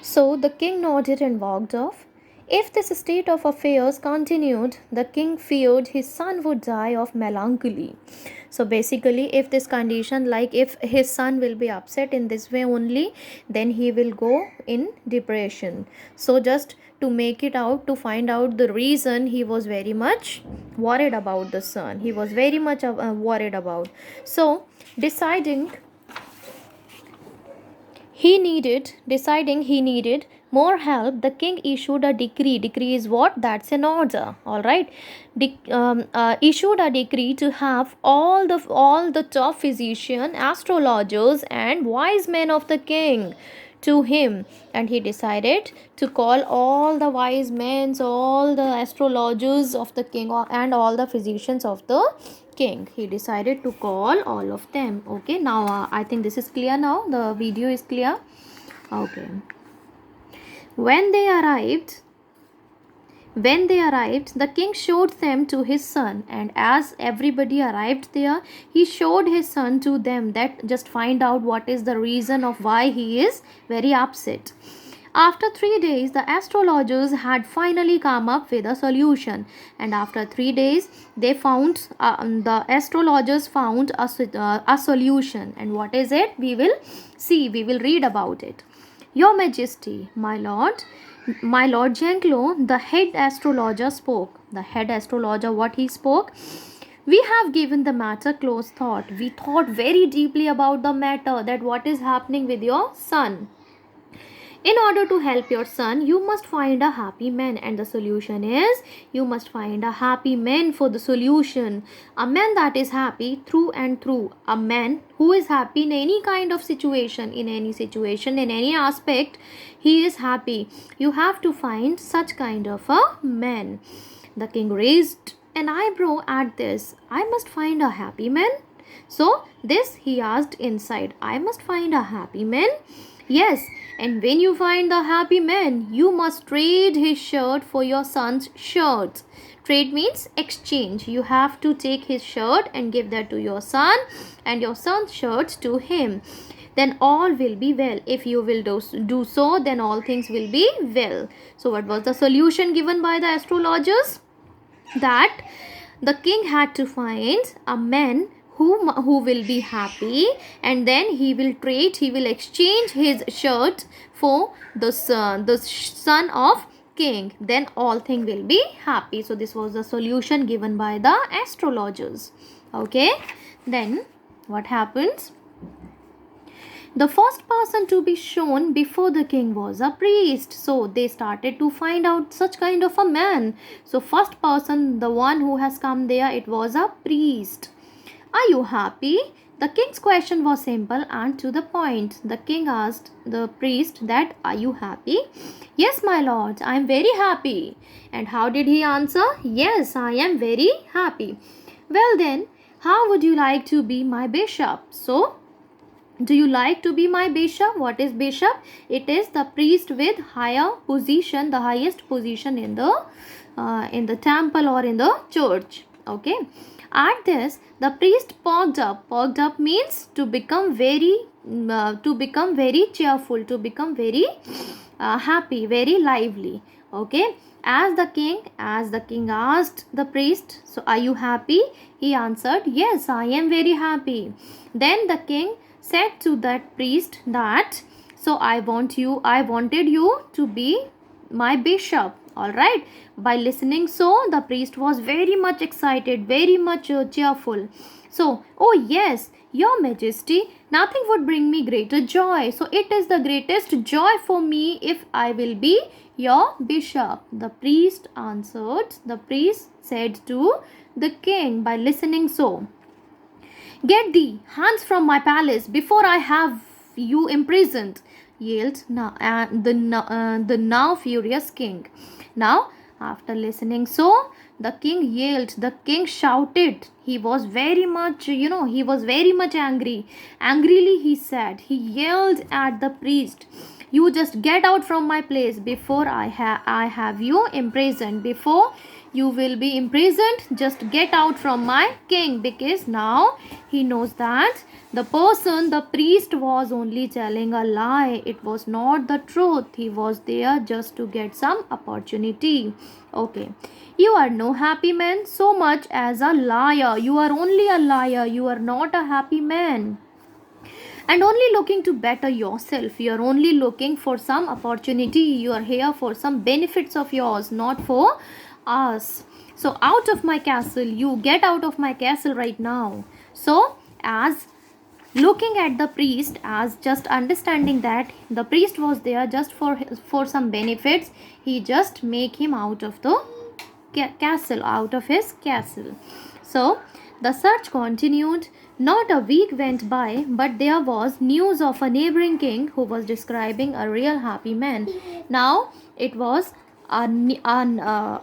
So the king nodded and walked off. If this state of affairs continued, the king feared his son would die of melancholy. So basically, if this condition, like if his son will be upset in this way only, then he will go in depression. So just to make it out, to find out the reason, he was very much worried about the son. He was very much worried about. So deciding deciding he needed more help, the king issued a decree. Decree is what? That's an order. All right. Issued a decree to have all the top physician, astrologers, and wise men of the king to him, and he decided to call all the wise men, all the astrologers of the king, and all the physicians of the king. He decided to call all of them. Okay, now I think this is clear. Now the video is clear. Okay. when they arrived when they arrived, the king showed them to his son, and as everybody arrived there, he showed his son to them. That just find out what is the reason of why he is very upset. After 3 days, the astrologers had finally come up with a solution, and after 3 days, the astrologers found a solution. And what is it? We will see. We will read about it. Your Majesty, my Lord Janklo, the head astrologer spoke. The head astrologer, what he spoke? We have given the matter close thought. We thought very deeply about the matter, that what is happening with your son. In order to help your son, you must find a happy man, and the solution is you must find a happy man for the solution. A man that is happy through and through. A man who is happy in any kind of situation, in any aspect, he is happy. You have to find such kind of a man. The king raised an eyebrow at this. I must find a happy man. So this he asked inside. I must find a happy man. Yes, and when you find the happy man, you must trade his shirt for your son's shirt. Trade means exchange. You have to take his shirt and give that to your son, and your son's shirt to him. Then all will be well. If you will do so, then all things will be well. So what was the solution given by the astrologers? That the king had to find a man who will be happy, and then he will exchange his shirt for the son of king. Then all thing will be happy. So this was the solution given by the astrologers. Okay, then what happens? The first person to be shown before the king was a priest. So they started to find out such kind of a man. So first person, the one who has come there, it was a priest. Are you happy? The king's question was simple and to the point. The king asked the priest that, are you happy? Yes, my lord, I am very happy. And how did he answer? Yes, I am very happy. Well then, how would you like to be my bishop? So, do you like to be my bishop? What is bishop? It is the priest with higher position, the highest position in the temple or in the church. Okay. At this, the priest perked up. Perked up means to become very cheerful, to become very happy, very lively. Okay. As the king asked the priest, so are you happy? He answered, yes, I am very happy. Then the king said to that priest that, so I wanted you to be my bishop. All right. By listening so, the priest was very much excited, very much cheerful. So, oh yes, your majesty, nothing would bring me greater joy. So it is the greatest joy for me if I will be your bishop. The priest answered. The priest said to the king by listening so, get thee hands from my palace before I have you imprisoned, yelled the now furious king. Now, after listening so, the king yelled, the king shouted. He was very much, he was very much angry. Angrily he said, he yelled at the priest, you just get out from my place before I have you imprisoned, before you will be imprisoned. Just get out from my king. Because now he knows that the priest was only telling a lie. It was not the truth. He was there just to get some opportunity. Okay. You are no happy man so much as a liar. You are only a liar. You are not a happy man. And only looking to better yourself. You are only looking for some opportunity. You are here for some benefits of yours, not for us. So out of my castle. You get out of my castle right now. So as looking at the priest, as just understanding that the priest was there just for some benefits, he just make him out of the castle, out of his castle. So the search continued. Not a week went by, but there was news of a neighboring king who was describing a real happy man. Now it was another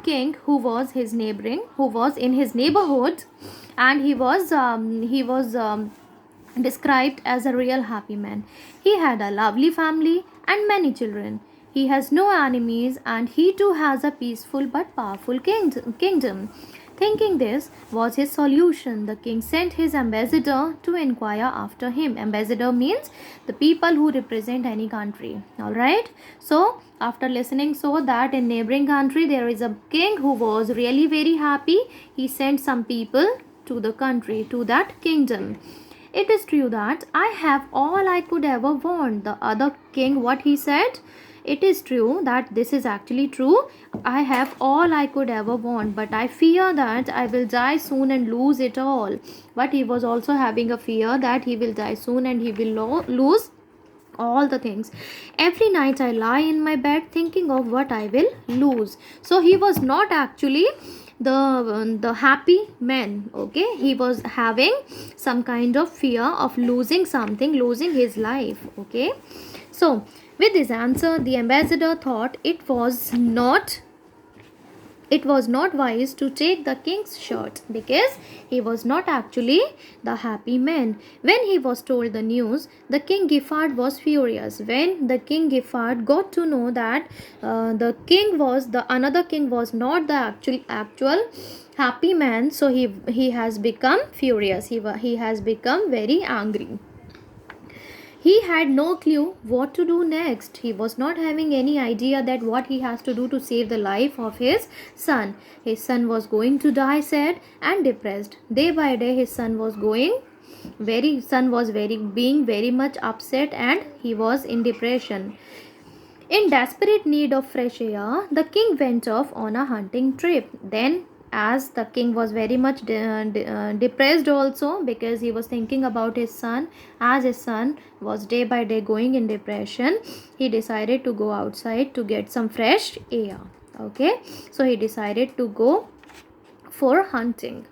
king who was his neighboring, who was in his neighborhood, and he was described as a real happy man. He had a lovely family and many children. He has no enemies, and he too has a peaceful but powerful kingdom. Thinking this was his solution, the king sent his ambassador to inquire after him. Ambassador means the people who represent any country. Alright. So after listening so that in neighboring country there is a king who was really very happy, he sent some people to the country, to that kingdom. It is true that I have all I could ever want. The other king, what he said? It is true that this is actually true. I have all I could ever want, but I fear that I will die soon and lose it all. But he was also having a fear that he will die soon and he will lose all the things. Every night I lie in my bed thinking of what I will lose. So he was not actually the happy man. Okay, he was having some kind of fear of losing something, losing his life. Okay, so with this answer, the ambassador thought it was not wise to take the king's shirt, because he was not actually the happy man. When he was told the news, the king Giffard was furious. When the king Giffard got to know that the another king was not the actual happy man, so he has become furious. He has become very angry. He had no clue what to do next. He was not having any idea that what he has to do to save the life of his son. His son was going to die sad and depressed. Day by day his son was being very much upset, and he was in depression. In desperate need of fresh air, the king went off on a hunting trip. Then, as the king was very much depressed also, because he was thinking about his son, as his son was day by day going in depression, he decided to go outside to get some fresh air. Okay, so he decided to go for hunting.